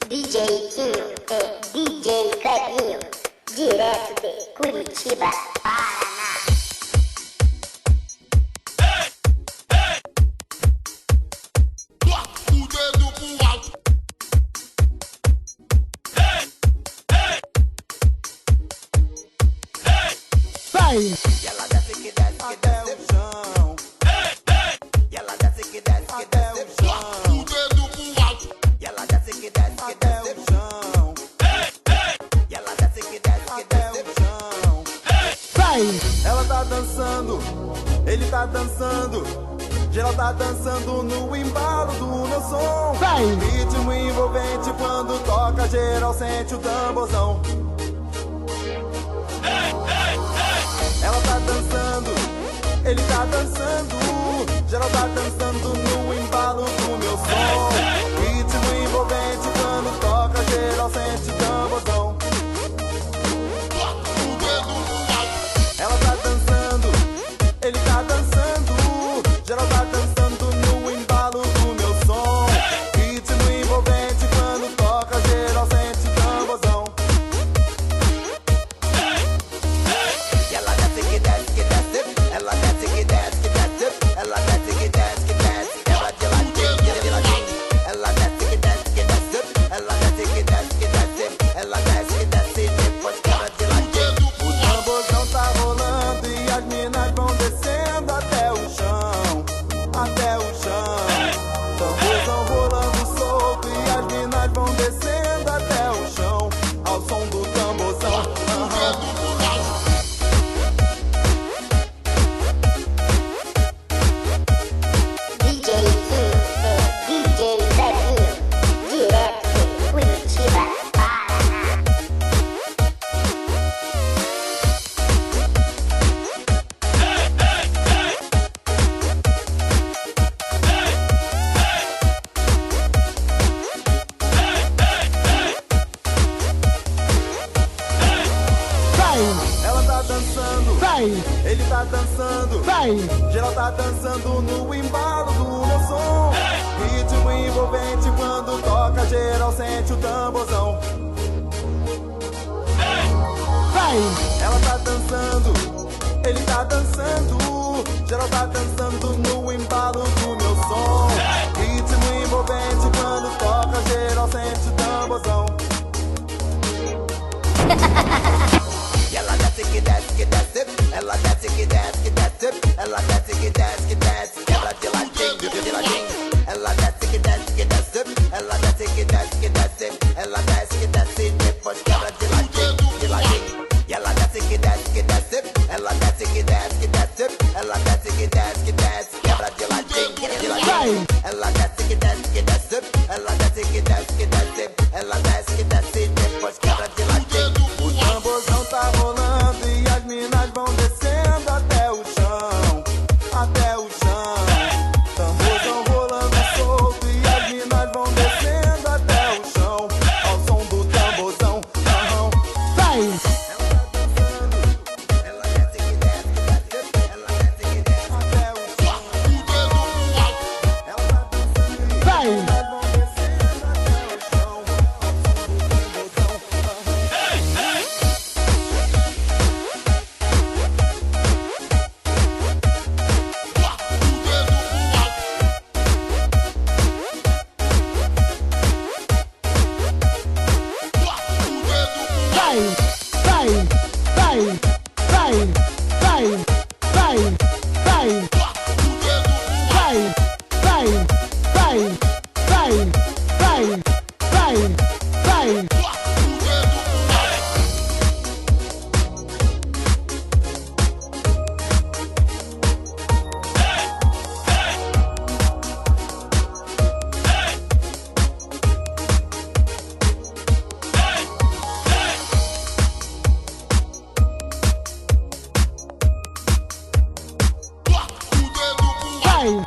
DJ Kinho e DJ Clebinho, direto de Curitiba, Paraná. O dedo pro alto. Vai! E ela desce que desce que desce o chão. E ela desce que desce que desce o chão. O dedo pro alto. E ela desce que desce que desce o chão. E ela desce que desce que desce o chão. Vai! Ela tá dançando, ele tá dançando, geral tá dançando no embalo do meu som. Vai! Ritmo envolvente quando toca, geral sente o tamborzão. Ela tá dançando, ele tá dançando, geral tá dançando no embalo do meu som. Ritmo envolvente quando toca, geral sente o tamborzão. O dedo pro alto. Ela tá dançando, ele tá dançando, geral tá dançando no embalo do meu som. Ritmo envolvente quando toca, geral sente o tamborzão. E ela desce que desce que desce. Ela desce que desce que desce. Ela desce que desce que desce. Ela de ladinho, de ladinho. Ela desce que desce que desce. Ela desce que desce que desce. Ela desce que desce depois quebra de ladinho. O tamborzão tá rolando e as minas vão descendo até o chão, até o chão. Tamborzão rolando solto e as minas vão descendo até o chão, ao som do tamborzão. DJ Kinho e DJ Clebinho, direto de Curitiba, Paraná. Vai! Ela tá dançando, Vai! ele tá dançando, Vai! geral tá dançando no embalo do meu som. Ritmo envolvente quando toca, geral sente o tamborzão. Vai! Ela tá dançando, ele tá dançando, geral tá dançando no embalo do meu som. Ritmo envolvente quando toca, geral sente o tamborzão. E ela desce que desce que desce. Ela desce que desce que desce. Ela desce que desce que desce. Quebra de ladinho, de ladinho. Ela desce que desce que desce. Ela desce que desce que desce. Ela desce que desce depois quebra de ladinho, de ladinho. E ela desce que desce que desce. Ela desce que desce que desce. Ela desce que desce que desce. Quebra de ladinho, de ladinho. Ela desce que desce que desce. Ela desce que desce que desce. Ela desce que desce depois quebra de ladinho. O tamborzão tá rolando e as minas vão descendo até o chão, até o chão. Tamborzão rolando solto e as minas vão descendo até o chão, ao som do tamborzão. Vai! Ela tá dançando, Ela desce que desce que desce. Ela desce que desce. até o chão. O dedo pro alto. Ela tá dançando e Vai! as minas vão descendo até o chão, ao som do tamborzão. O dedo pro alto. O dedo pro alto. Vai! Vai! Vai! Vai! Vai! Vai! Vai! O dedo pro alto. Vai! Vai! Vai! Vai! Vai! Vai! Vai! O dedo pro alto. O dedo pro alto. Vai!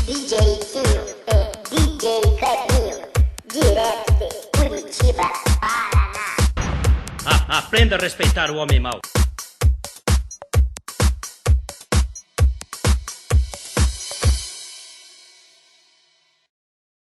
DJ Kinho e DJ Clebinho, direto de Curitiba, Paraná. Aprenda a respeitar o homem mau.